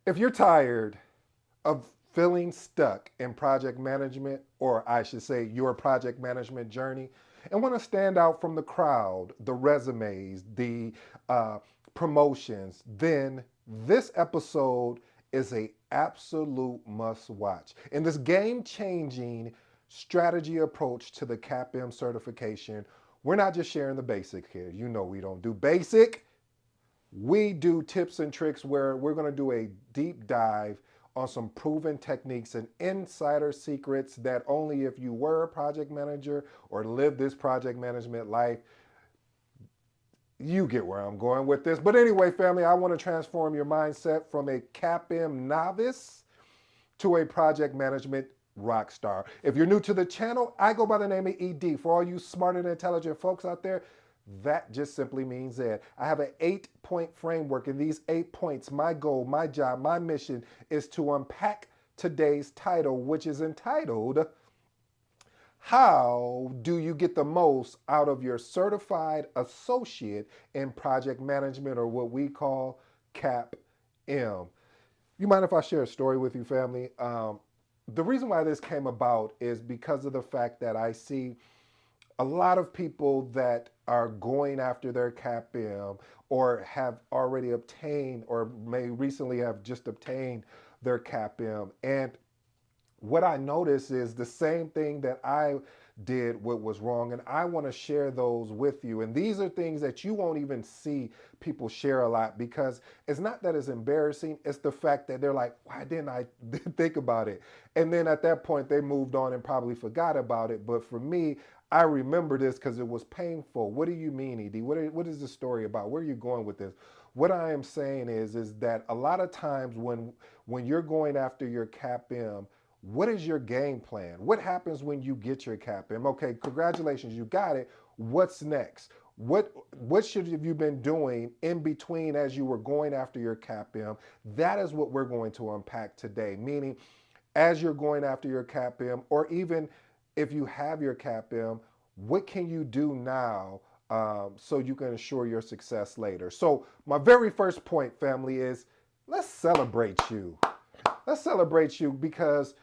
If you're tired of feeling stuck in project management, or I should say your project management journey, and want to stand out from the crowd, the resumes, the uh, promotions, then this episode is a absolute must watch. In this game changing strategy approach to the CAPM certification, we're not just sharing the basic here. You know, we don't do basic, we do tips and tricks where we're going to do a deep dive on some proven techniques and insider secrets that only if you were a project manager or lived this project management life, you get where I'm going with this. But anyway, family, I want to transform your mindset from a CAPM novice to a project management rock star. If you're new to the channel, I go by the name of ED. For all you smart and intelligent folks out there, that just simply means that I have an 8-point framework. And these 8 points, my goal, my job, my mission is to unpack today's title, which is entitled, How Do You Get the Most Out of Your Certified Associate in Project Management, or what we call CAPM? You mind if I share a story with you, family? The reason why this came about is because of the fact that I see a lot of people that are going after their CAPM or have already obtained or may recently have just obtained their CAPM. And what I notice is the same thing that I did what was wrong, and I want to share those with you. And these are things that you won't even see people share a lot, because it's not that it's embarrassing, it's the fact that they're like, why didn't I think about it? And then at that point they moved on and probably forgot about it. But for me, I remember this because it was painful. What do you mean, ED? What is the story about? Where are you going with this? What I am saying is that a lot of times when you're going after your CAPM, what is your game plan? What happens when you get your CAPM? Okay, congratulations, you got it. What's next? What should have you been doing in between as you were going after your CAPM? That is what we're going to unpack today. Meaning, as you're going after your CAPM, or even if you have your CAPM, what can you do now so you can ensure your success later? So my very first point, family, is let's celebrate you. Let's celebrate you because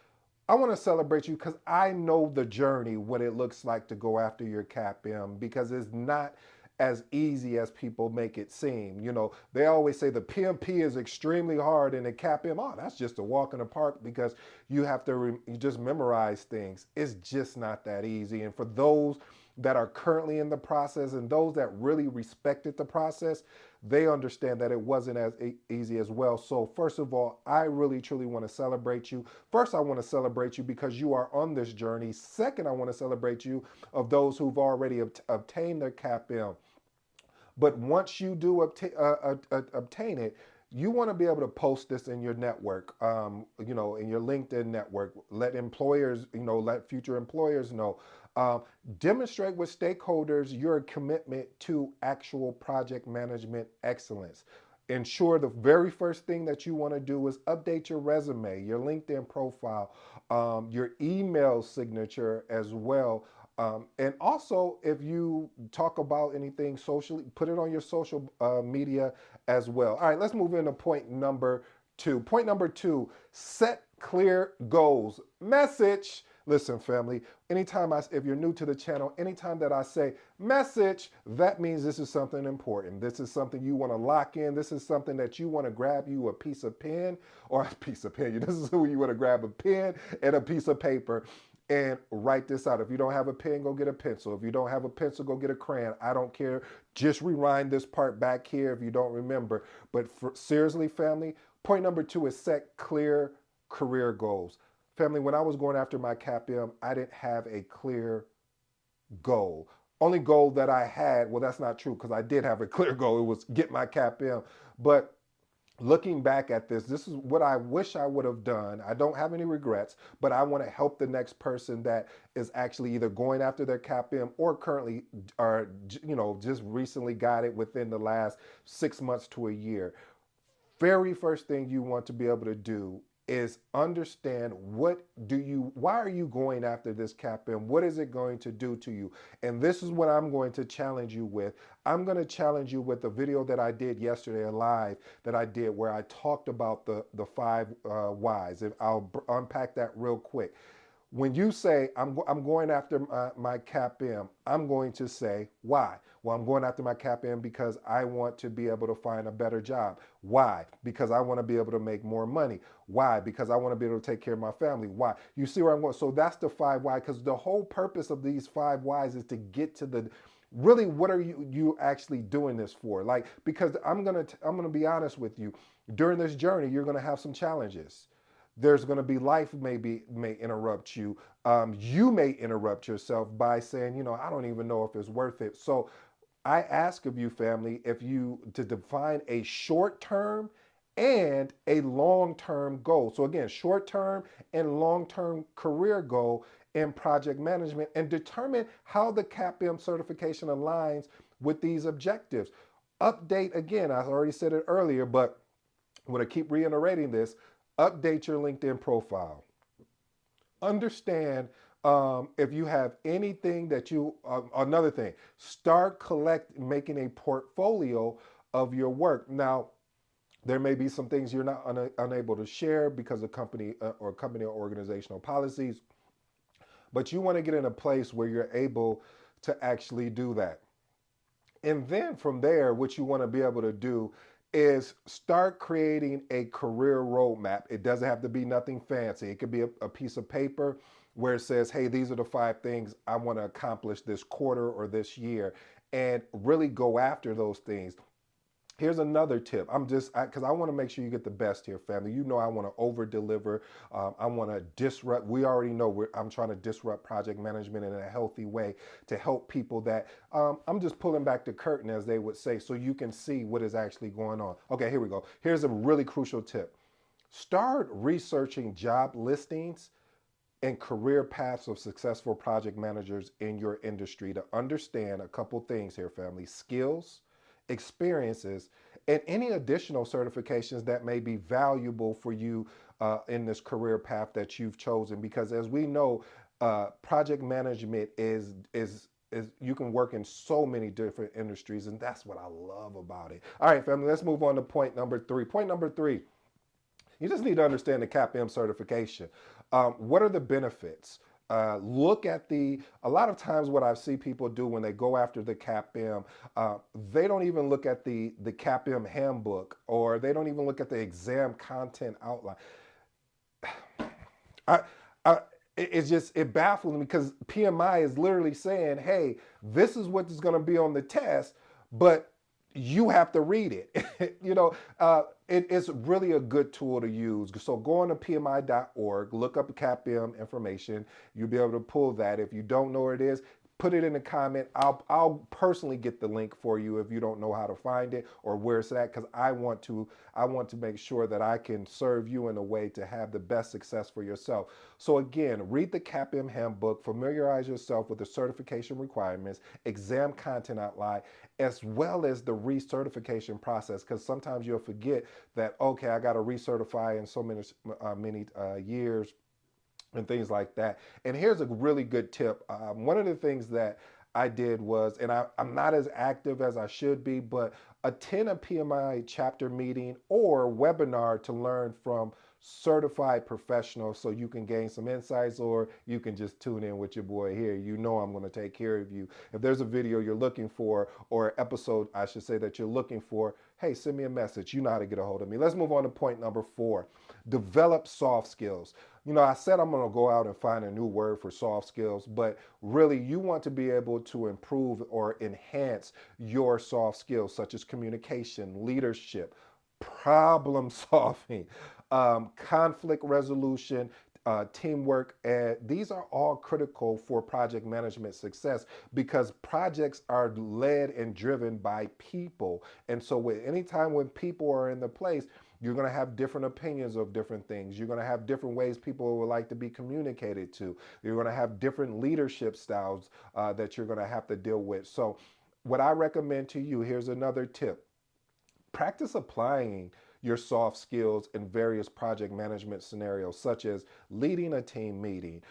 I want to celebrate you because I know the journey, what it looks like to go after your CAPM, because it's not as easy as people make it seem. You know, they always say the PMP is extremely hard and the CAPM, oh, that's just a walk in the park because you have to you just memorize things. It's just not that easy. And for those that are currently in the process and those that really respected the process, they understand that it wasn't as easy as well. So first of all, I really truly want to celebrate you. First, I want to celebrate you because you are on this journey. Second, I want to celebrate you of those who've already obtained their CAPM. But once you do obtain it, you want to be able to post this in your network, in your LinkedIn network. Let employers, let future employers know. Um, Demonstrate with stakeholders your commitment to actual project management excellence. Ensure the very first thing that you want to do is update your resume, your LinkedIn profile, your email signature as well. And also, if you talk about anything socially, put it on your social media as well. All right, let's move into point number two. Point number two, set clear goals. Message. Listen, family, if you're new to the channel, anytime that I say message, that means this is something important. This is something you want to lock in. This is something that you want to grab you a piece of pen or a piece of pen. This is who you want to grab a pen and a piece of paper and write this out. If you don't have a pen, go get a pencil. If you don't have a pencil, go get a crayon. I don't care. Just rewind this part back here if you don't remember. But seriously, family, point number two is set clear career goals. Family, when I was going after my CAPM, I didn't have a clear goal. Only goal that I had, well, that's not true because I did have a clear goal. It was get my CAPM. But looking back at this is what I wish I would have done. I don't have any regrets, but I want to help the next person that is actually either going after their CAPM or currently are, just recently got it within the last 6 months to a year. Very first thing you want to be able to do is understand why are you going after this CAPM? What is it going to do to you? And this is what I'm going to challenge you with. I'm going to challenge you with the video that I did yesterday live that I did where I talked about the five whys. If I'll unpack that real quick. When you say, I'm going after my CAPM, I'm going to say, why? Well, I'm going after my CAPM because I want to be able to find a better job. Why? Because I want to be able to make more money. Why? Because I want to be able to take care of my family. Why? You see where I'm going? So that's the five why, because the whole purpose of these five whys is to get to the really what are you actually doing this for? Like, because I'm gonna be honest with you, during this journey, you're gonna have some challenges. There's going to be life may interrupt you. You may interrupt yourself by saying, I don't even know if it's worth it. So I ask of you, family, if you to define a short term and a long term goal. So again, short term and long term career goal in project management, and determine how the CAPM certification aligns with these objectives. Update again, I already said it earlier, but I'm going to keep reiterating this. Update your LinkedIn profile. Understand if you have anything that another thing, start making a portfolio of your work. Now, there may be some things you're not unable to share because of company or organizational policies, but you want to get in a place where you're able to actually do that. And then from there, what you want to be able to do is start creating a career roadmap. It doesn't have to be nothing fancy. It could be a piece of paper where it says, hey, these are the five things I want to accomplish this quarter or this year, and really go after those things. Here's another tip. Because I want to make sure you get the best here, family. I want to over deliver. I want to disrupt. We already know I'm trying to disrupt project management in a healthy way to help people that I'm just pulling back the curtain, as they would say, so you can see what is actually going on. Okay, here we go. Here's a really crucial tip. Start researching job listings and career paths of successful project managers in your industry to understand a couple things here, family: skills, experiences, and any additional certifications that may be valuable for you in this career path that you've chosen. Because as we know, project management is you can work in so many different industries, and that's what I love about it. All right, family, let's move on to point number three. Point number three, you just need to understand the CAPM certification. What are the benefits? Look at a lot of times what I see people do when they go after the CAPM, they don't even look at the CAPM handbook, or they don't even look at the exam content outline. I, I, it baffles me, because PMI is literally saying, hey, this is what is going to be on the test, but you have to read it. It's really a good tool to use. So go on to PMI.org, look up the CAPM information. You'll be able to pull that. If you don't know where it is, put it in the comment. I'll personally get the link for you if you don't know how to find it or where it's at, because I want to make sure that I can serve you in a way to have the best success for yourself. So again, read the CAPM handbook, familiarize yourself with the certification requirements, exam content outline, as well as the recertification process, because sometimes you'll forget that, okay, I got to recertify in so many years and things like that. And here's a really good tip. One of the things that I did was, and I'm not as active as I should be, but attend a PMI chapter meeting or webinar to learn from certified professionals so you can gain some insights, or you can just tune in with your boy here. I'm going to take care of you. If there's a video you're looking for, or episode, I should say, that you're looking for, hey, send me a message. You know how to get a hold of me. Let's move on to point number 4. Develop soft skills. I said I'm going to go out and find a new word for soft skills, but really you want to be able to improve or enhance your soft skills, such as communication, leadership, problem solving, conflict resolution, teamwork. And these are all critical for project management success, because projects are led and driven by people. And so anytime when people are in the place, you're going to have different opinions of different things. You're going to have different ways people would like to be communicated to. You're going to have different leadership styles that you're going to have to deal with. So what I recommend to you, here's another tip: practice applying your soft skills in various project management scenarios, such as leading a team meeting,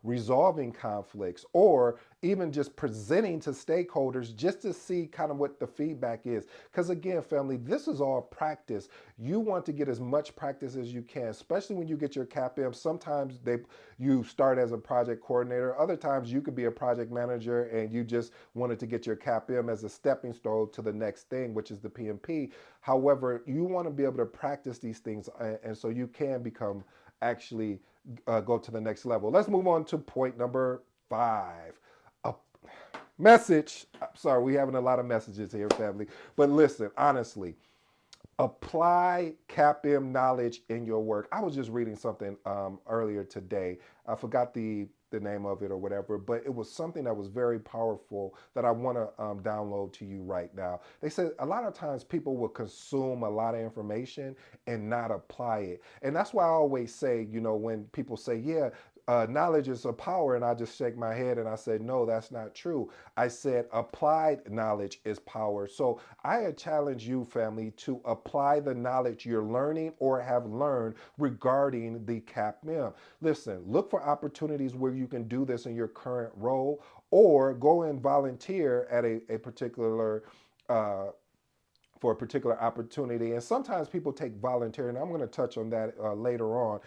resolving conflicts, or even just presenting to stakeholders just to see kind of what the feedback is. Because again, family, this is all practice. You want to get as much practice as you can, especially when you get your CAPM. Sometimes you start as a project coordinator. Other times you could be a project manager and you just wanted to get your CAPM as a stepping stone to the next thing, which is the PMP. However, you want to be able to practice these things, and so you can become actually go to the next level. Let's move on to point number 5. A message. I'm sorry, we're having a lot of messages here, family. But listen, honestly, apply CAPM knowledge in your work. I was just reading something earlier today. I forgot the name of it or whatever, but it was something that was very powerful that I want to download to you right now. They said a lot of times people will consume a lot of information and not apply it. And that's why I always say, when people say, yeah, knowledge is a power, and I just shake my head and I said, no, that's not true. I said applied knowledge is power. So I challenge you, family, to apply the knowledge you're learning or have learned regarding the CAPM. Listen, look for opportunities where you can do this in your current role, or go and volunteer at a particular for a particular opportunity. And sometimes people take volunteering. I'm going to touch on that later on.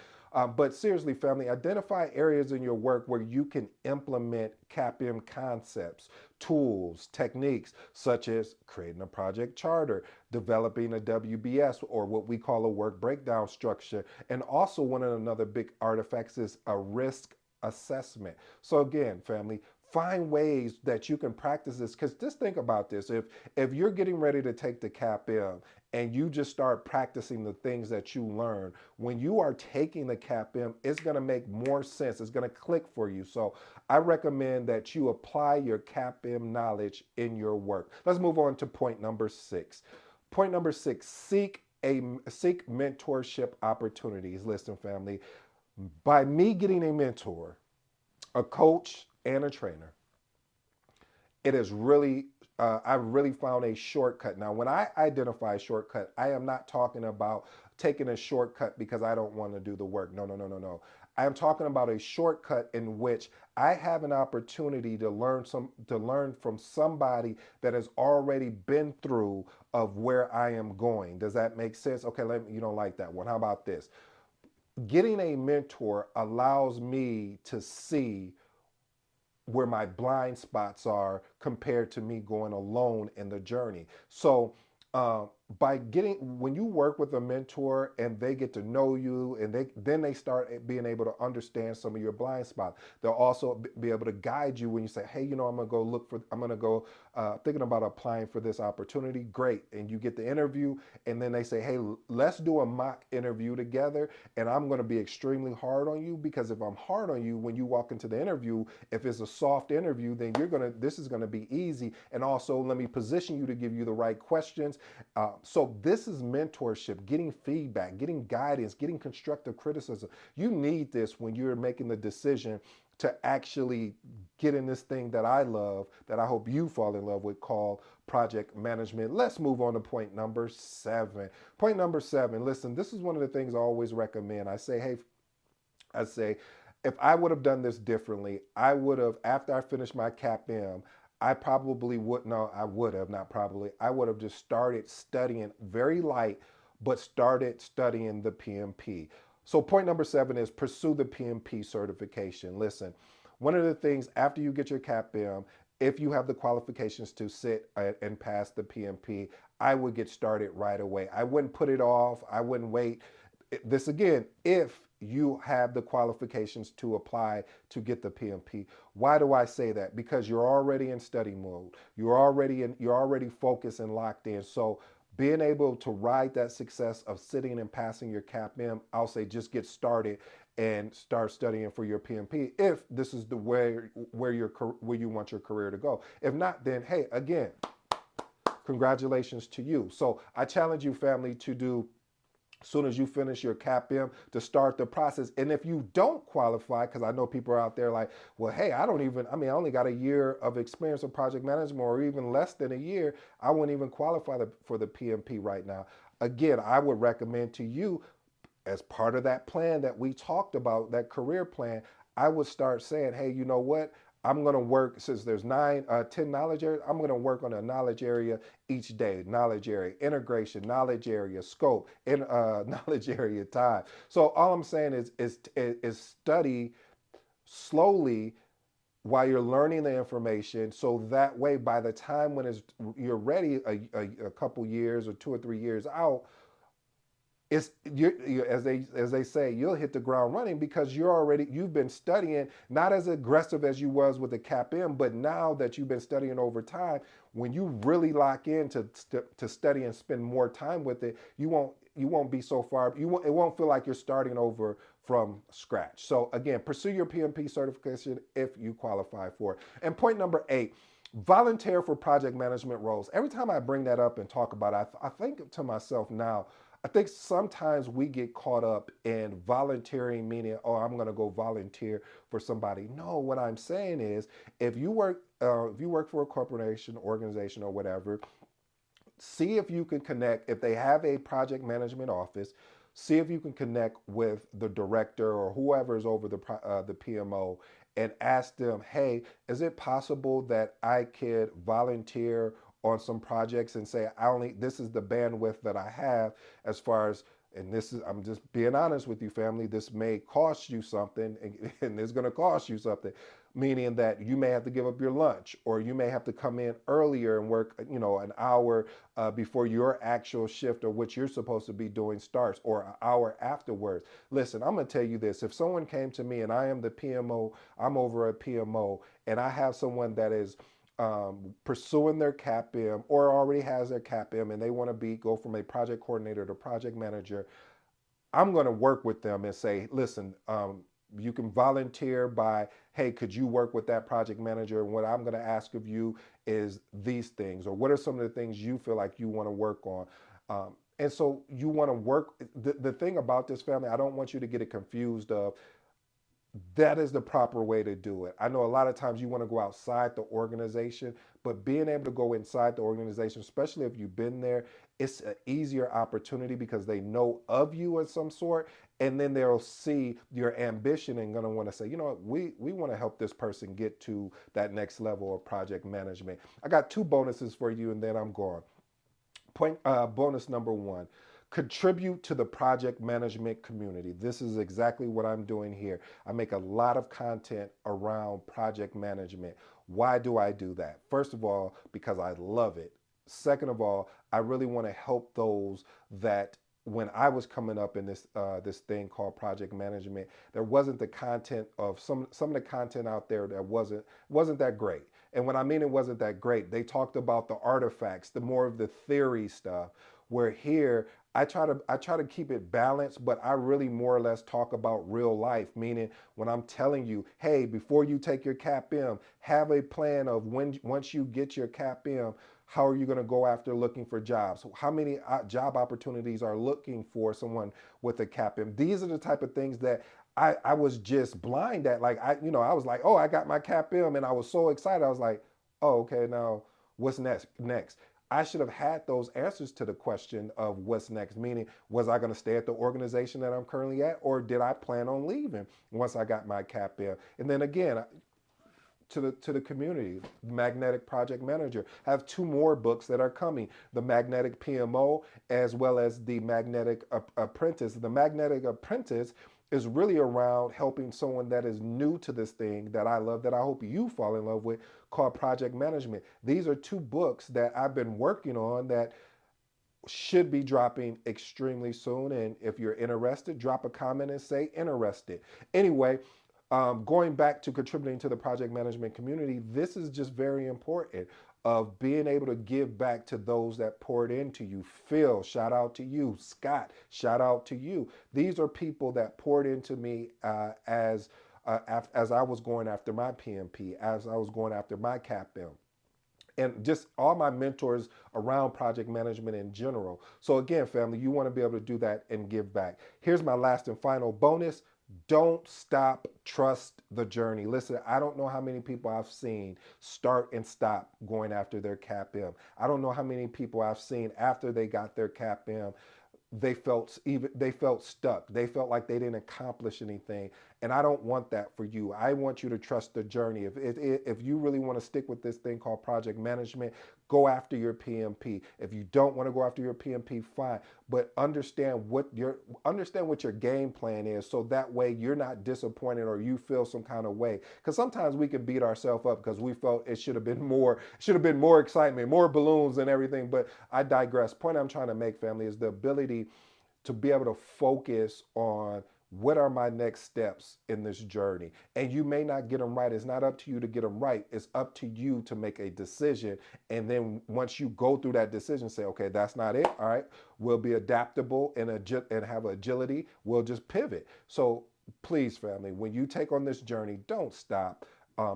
But seriously, family, identify areas in your work where you can implement CAPM concepts, tools, techniques, such as creating a project charter, developing a WBS, or what we call a work breakdown structure. And also, one of another big artifacts is a risk assessment. So again, family, find ways that you can practice this, because just think about this. If you're getting ready to take the CAPM and you just start practicing the things that you learn, when you are taking the CAPM, it's going to make more sense. It's going to click for you. So I recommend that you apply your CAPM knowledge in your work. Let's move on to point number 6. Point number 6, seek mentorship opportunities. Listen, family, by me getting a mentor, a coach, and a trainer, it is really I've really found a shortcut. Now, when I identify a shortcut, I am not talking about taking a shortcut because I don't want to do the work. No, no, no, no, no. I am talking about a shortcut in which I have an opportunity to learn from somebody that has already been through of where I am going. Does that make sense? Okay, you don't like that one. How about this? Getting a mentor allows me to see where my blind spots are compared to me going alone in the journey. So when you work with a mentor and they get to know you, and they start being able to understand some of your blind spots. They'll also be able to guide you when you say, hey, I'm gonna go thinking about applying for this opportunity. Great. And you get the interview, and then they say, hey, let's do a mock interview together, and I'm going to be extremely hard on you, because if I'm hard on you when you walk into the interview, if it's a soft interview, then this is going to be easy. And also, let me position you to give you the right questions. So this is mentorship, getting feedback, getting guidance, getting constructive criticism. You need this when you're making the decision to actually get in this thing that I love, that I hope you fall in love with, called project management. Let's move on to point number 7. Point number 7, listen, this is one of the things I always recommend. I say, if I would have done this differently, I would have, after I finished my CAPM, I probably would, no, I would have, not probably, I would have just started studying very light, but started studying the PMP. So point number 7 is pursue the PMP certification. Listen, one of the things after you get your CAPM, if you have the qualifications to sit and pass the PMP, I would get started right away. I wouldn't put it off. I wouldn't wait. This again, if you have the qualifications to apply to get the PMP. Why do I say that? Because you're already in study mode. You're already focused and locked in. So being able to ride that success of sitting and passing your CAPM, I'll say just get started and start studying for your PMP if this is the where you want your career to go. If not, then hey, again, congratulations to you. So I challenge you, family, to do, as soon as you finish your CAPM, to start the process. And if you don't qualify, because I know people are out there like, well, hey, I only got a year of experience in project management, or even less than a year. I wouldn't even qualify for the PMP right now. Again, I would recommend to you, as part of that plan that we talked about, that career plan, I would start saying, hey, you know what? I'm going to work, since there's 10 knowledge areas, I'm going to work on a knowledge area each day. Knowledge area, integration, knowledge area, scope, and knowledge area, time. So all I'm saying is study slowly while you're learning the information, so that way by the time when you're ready, a couple years or 2 or 3 years out, it's as they say, you'll hit the ground running, because you've been studying, not as aggressive as you was with the CAPM, but now that you've been studying over time, when you really lock in to study and spend more time with it, you won't be so far, it won't feel like you're starting over from scratch. So again, pursue your PMP certification if you qualify for it. And point number 8, volunteer for project management roles. Every time I bring that up and talk about it, I think to myself now, I think sometimes we get caught up in volunteering, meaning, oh, I'm going to go volunteer for somebody. No, what I'm saying is, if you work for a corporation, organization, or whatever, see if you can connect. If they have a project management office, see if you can connect with the director or whoever is over the PMO, and ask them, hey, is it possible that I could volunteer on some projects, and say, I only this is the bandwidth that I have, as far as, and this is, I'm just being honest with you, family, this may cost you something, and it's going to cost you something, meaning that you may have to give up your lunch, or you may have to come in earlier and work, an hour before your actual shift, or what you're supposed to be doing, starts, or an hour afterwards. Listen, I'm going to tell you this. If someone came to me, and I am the PMO, I'm over a PMO, and I have someone that is pursuing their CAPM, or already has their CAPM, and they want to go from a project coordinator to project manager, I'm going to work with them and say, listen, you can volunteer by, hey, could you work with that project manager? And what I'm going to ask of you is these things, or what are some of the things you feel like you want to work on? And so you want to work. The thing about this, family, I don't want you to get it confused of, that is the proper way to do it. I know a lot of times you want to go outside the organization, but being able to go inside the organization, especially if you've been there, it's an easier opportunity, because they know of you in some sort, and then they'll see your ambition and going to want to say, you know what, we want to help this person get to that next level of project management. I got 2 bonuses for you, and then I'm gone. Bonus number 1: contribute to the project management community. This is exactly what I'm doing here. I make a lot of content around project management. Why do I do that? First of all, because I love it. Second of all, I really want to help those that, when I was coming up in this thing called project management, there wasn't the content of some of the content out there that wasn't that great. And when I mean it wasn't that great, they talked about the artifacts, the more of the theory stuff. Where here, I try to keep it balanced, but I really more or less talk about real life, meaning when I'm telling you, hey, before you take your CAPM, have a plan of, when once you get your CAPM, how are you going to go after looking for jobs? How many job opportunities are looking for someone with a CAPM? These are the type of things that I was just blind at. Like, I was like, oh, I got my CAPM, and I was so excited. I was like, oh, okay, now what's next? I should have had those answers to the question of what's next, meaning, was I going to stay at the organization that I'm currently at, or did I plan on leaving once I got my CAPM? And then again, to the community, Magnetic Project Manager. I have 2 more books that are coming: the Magnetic PMO, as well as the Magnetic Apprentice. The Magnetic Apprentice is really around helping someone that is new to this thing that I love, that I hope you fall in love with, called Project Management. These are 2 books that I've been working on that should be dropping extremely soon. And if you're interested, drop a comment and say interested. Anyway, going back to contributing to the project management community, this is just very important, of being able to give back to those that poured into you. Phil, shout out to you. Scott, shout out to you. These are people that poured into me as I was going after my PMP, as I was going after my CAPM, and just all my mentors around project management in general. So again, family, you want to be able to do that and give back. Here's my last and final bonus: don't stop, trust the journey. Listen, I don't know how many people I've seen start and stop going after their CAPM. I don't know how many people I've seen after they got their CAPM, they felt stuck. They felt like they didn't accomplish anything. And I don't want that for you. I want you to trust the journey. If you really want to stick with this thing called project management, go after your PMP. If you don't want to go after your PMP, fine. But understand what your game plan is, so that way you're not disappointed or you feel some kind of way. Because sometimes we can beat ourselves up because we felt it should have been more excitement, more balloons and everything. But I digress. Point I'm trying to make, family, is the ability to be able to focus on what are my next steps in this journey. And you may not get them right. It's not up to you to get them right. It's up to you to make a decision. And then once you go through that decision, say, okay, that's not it. All right. We'll be adaptable and have agility. We'll just pivot. So please, family, when you take on this journey, don't stop.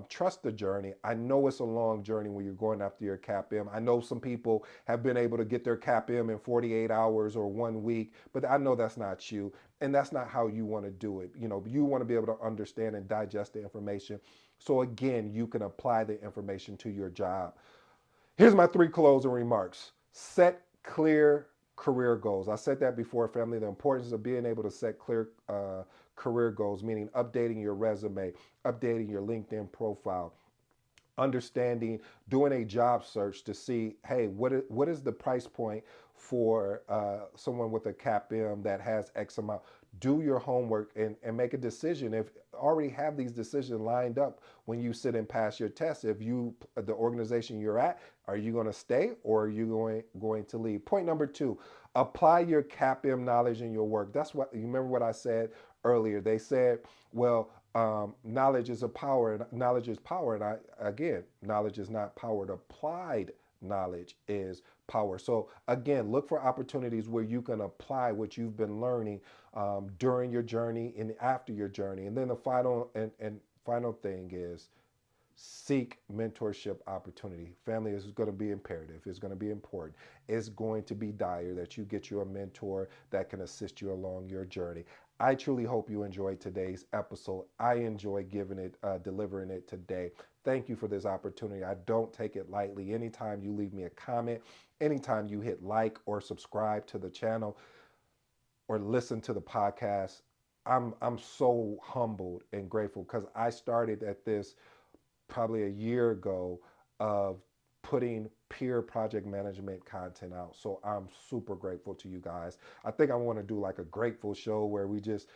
Trust the journey. I know it's a long journey when you're going after your CAPM. I know some people have been able to get their CAPM in 48 hours or 1 week, but I know that's not you, and that's not how you want to do it. You want to be able to understand and digest the information, so again, you can apply the information to your job. Here's my 3 closing remarks. Set clear career goals. I said that before, family. The importance of being able to set clear career goals, meaning updating your resume, updating your LinkedIn profile, understanding, doing a job search to see, hey, what is the price point for someone with a CAPM that has X amount. Do your homework and make a decision. If already have these decisions lined up when you sit and pass your test, if you, the organization you're at, are you going to stay or are you going to leave? Point number 2, apply your CAPM knowledge in your work. That's what, you remember what I said earlier. They said, well, knowledge is a power, and knowledge is power. And again, knowledge is not power. Applied knowledge is power. So again, look for opportunities where you can apply what you've been learning during your journey and after your journey. And then the final thing is seek mentorship opportunity. Family, is going to be imperative. It's going to be important. It's going to be dire that you get you a mentor that can assist you along your journey. I truly hope you enjoyed today's episode. I enjoy delivering it today. Thank you for this opportunity. I don't take it lightly. Anytime you leave me a comment, anytime you hit like or subscribe to the channel or listen to the podcast, I'm so humbled and grateful, because I started at this probably a year ago of putting peer project management content out. So I'm super grateful to you guys. I think I want to do like a grateful show where we just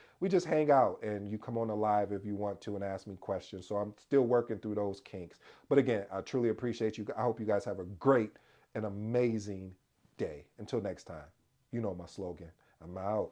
hang out and you come on the live if you want to and ask me questions. So I'm still working through those kinks. But again, I truly appreciate you. I hope you guys have a great and amazing day. Until next time, you know my slogan. I'm out.